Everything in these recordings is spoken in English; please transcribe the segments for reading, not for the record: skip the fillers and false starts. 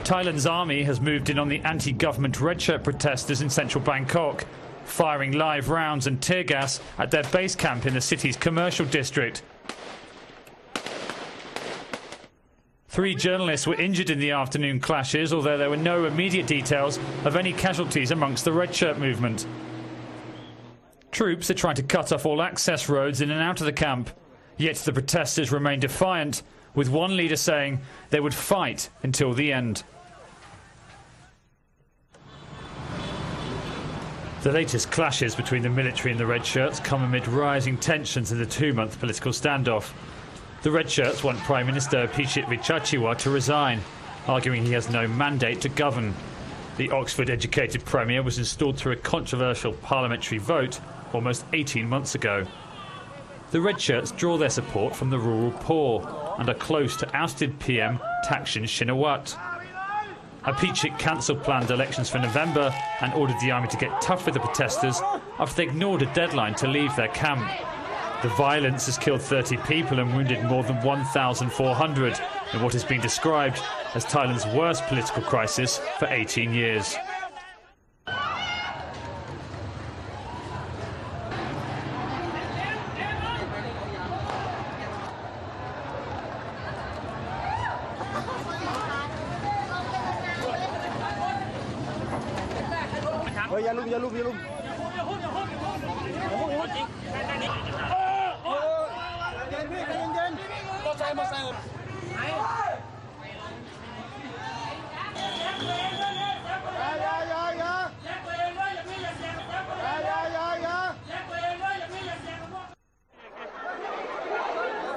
Thailand's army has moved in on the anti-government red shirt protesters in central Bangkok, firing live rounds and tear gas at their base camp in the city's commercial district. 3 journalists were injured in the afternoon clashes, although there were no immediate details of any casualties amongst the red shirt movement. Troops are trying to cut off all access roads in and out of the camp, yet the protesters remain defiant, with one leader saying they would fight until the end. The latest clashes between the military and the red shirts come amid rising tensions in the 2-month political standoff. The red shirts want Prime Minister Pichit Vichachiwa to resign, arguing he has no mandate to govern. The Oxford-educated Premier was installed through a controversial parliamentary vote almost 18 months ago. The red shirts draw their support from the rural poor and are close to ousted PM Thaksin Shinawatra. Pichit cancelled planned elections for November and ordered the army to get tough with the protesters after they ignored a deadline to leave their camp. The violence has killed 30 people and wounded more than 1,400 in what has been described as Thailand's worst political crisis for 18 years.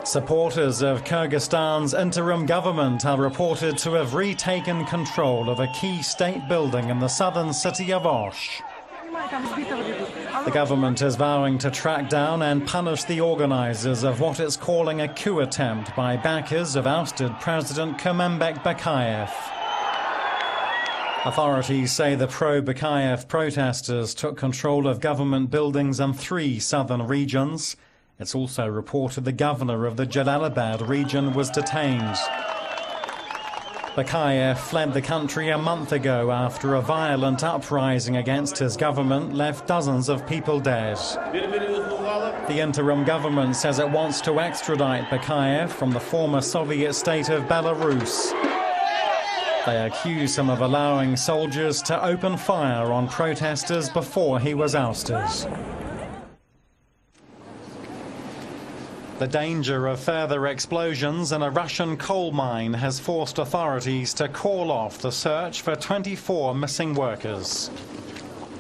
Supporters of Kyrgyzstan's interim government are reported to have retaken control of a key state building in the southern city of Osh. The government is vowing to track down and punish the organisers of what it's calling a coup attempt by backers of ousted President Kurmanbek Bakayev. Authorities say the pro-Bakayev protesters took control of government buildings in 3 southern regions. It's also reported the governor of the Jalalabad region was detained. Bakayev fled the country a month ago after a violent uprising against his government left dozens of people dead. The interim government says it wants to extradite Bakayev from the former Soviet state of Belarus. They accuse him of allowing soldiers to open fire on protesters before he was ousted. The danger of further explosions in a Russian coal mine has forced authorities to call off the search for 24 missing workers.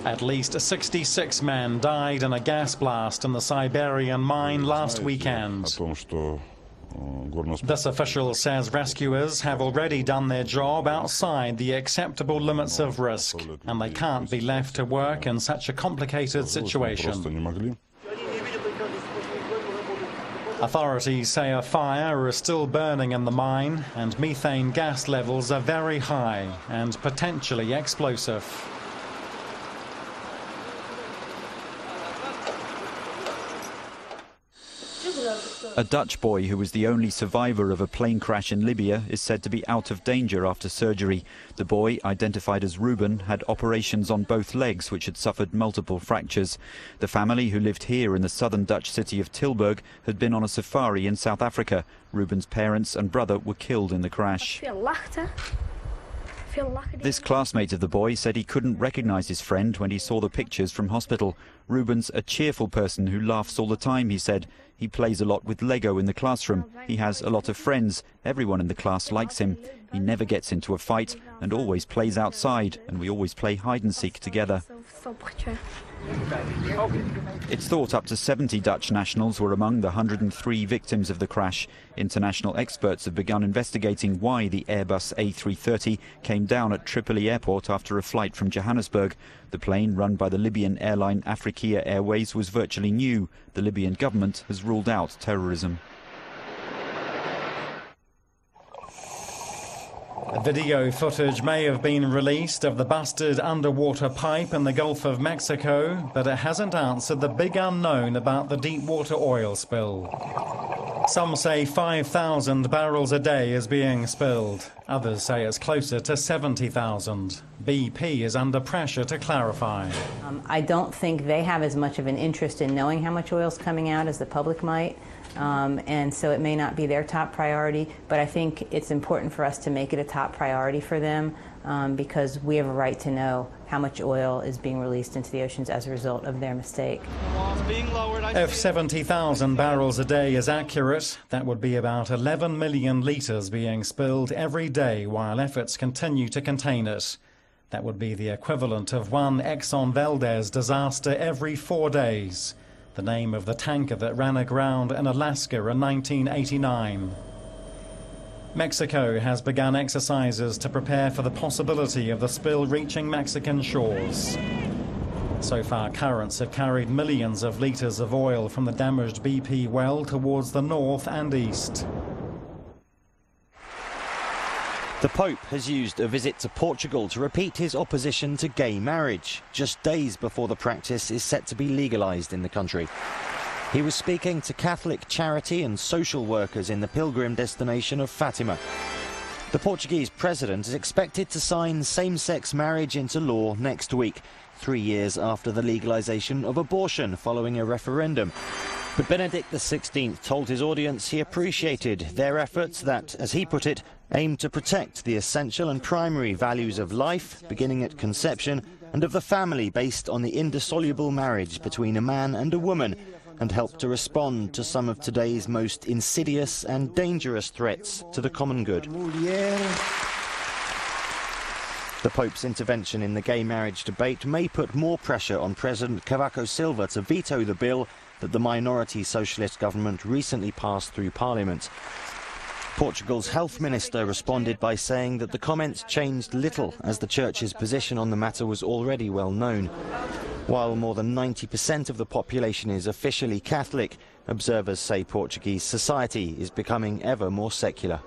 At least 66 men died in a gas blast in the Siberian mine last weekend. This official says rescuers have already done their job outside the acceptable limits of risk, and they can't be left to work in such a complicated situation. Authorities say a fire is still burning in the mine and methane gas levels are very high and potentially explosive. A Dutch boy who was the only survivor of a plane crash in Libya is said to be out of danger after surgery. The boy, identified as Ruben, had operations on both legs which had suffered multiple fractures. The family, who lived here in the southern Dutch city of Tilburg, had been on a safari in South Africa. Ruben's parents and brother were killed in the crash. This classmate of the boy said he couldn't recognize his friend when he saw the pictures from hospital. Ruben's a cheerful person who laughs all the time, he said. He plays a lot with Lego in the classroom. He has a lot of friends. Everyone in the class likes him. He never gets into a fight and always plays outside, and we always play hide and seek together. It's thought up to 70 Dutch nationals were among the 103 victims of the crash. International experts have begun investigating why the Airbus A330 came down at Tripoli airport after a flight from Johannesburg. The plane, run by the Libyan airline Afrikia Airways, was virtually new. The Libyan government has ruled out terrorism. Video footage may have been released of the busted underwater pipe in the Gulf of Mexico, but it hasn't answered the big unknown about the deep water oil spill. Some say 5,000 barrels a day is being spilled. Others say it's closer to 70,000. BP is under pressure to clarify. I don't think they have as much of an interest in knowing how much oil is coming out as the public might. And so it may not be their top priority, but I think it's important for us to make it a top priority for them because we have a right to know how much oil is being released into the oceans as a result of their mistake. If 70,000 barrels a day is accurate, that would be about 11 million litres being spilled every day while efforts continue to contain it. That would be the equivalent of one Exxon Valdez disaster every 4 days. The name of the tanker that ran aground in Alaska in 1989. Mexico has begun exercises to prepare for the possibility of the spill reaching Mexican shores. So far, currents have carried millions of litres of oil from the damaged BP well towards the north and east. The Pope has used a visit to Portugal to repeat his opposition to gay marriage, just days before the practice is set to be legalised in the country. He was speaking to Catholic charity and social workers in the pilgrim destination of Fatima. The Portuguese president is expected to sign same-sex marriage into law next week, 3 years after the legalisation of abortion following a referendum. But Benedict XVI told his audience he appreciated their efforts that, as he put it, aim to protect the essential and primary values of life, beginning at conception, and of the family based on the indissoluble marriage between a man and a woman, and help to respond to some of today's most insidious and dangerous threats to the common good. The Pope's intervention in the gay marriage debate may put more pressure on President Cavaco Silva to veto the bill that the minority socialist government recently passed through Parliament. Portugal's health minister responded by saying that the comments changed little as the Church's position on the matter was already well known. While more than 90% of the population is officially Catholic, observers say Portuguese society is becoming ever more secular.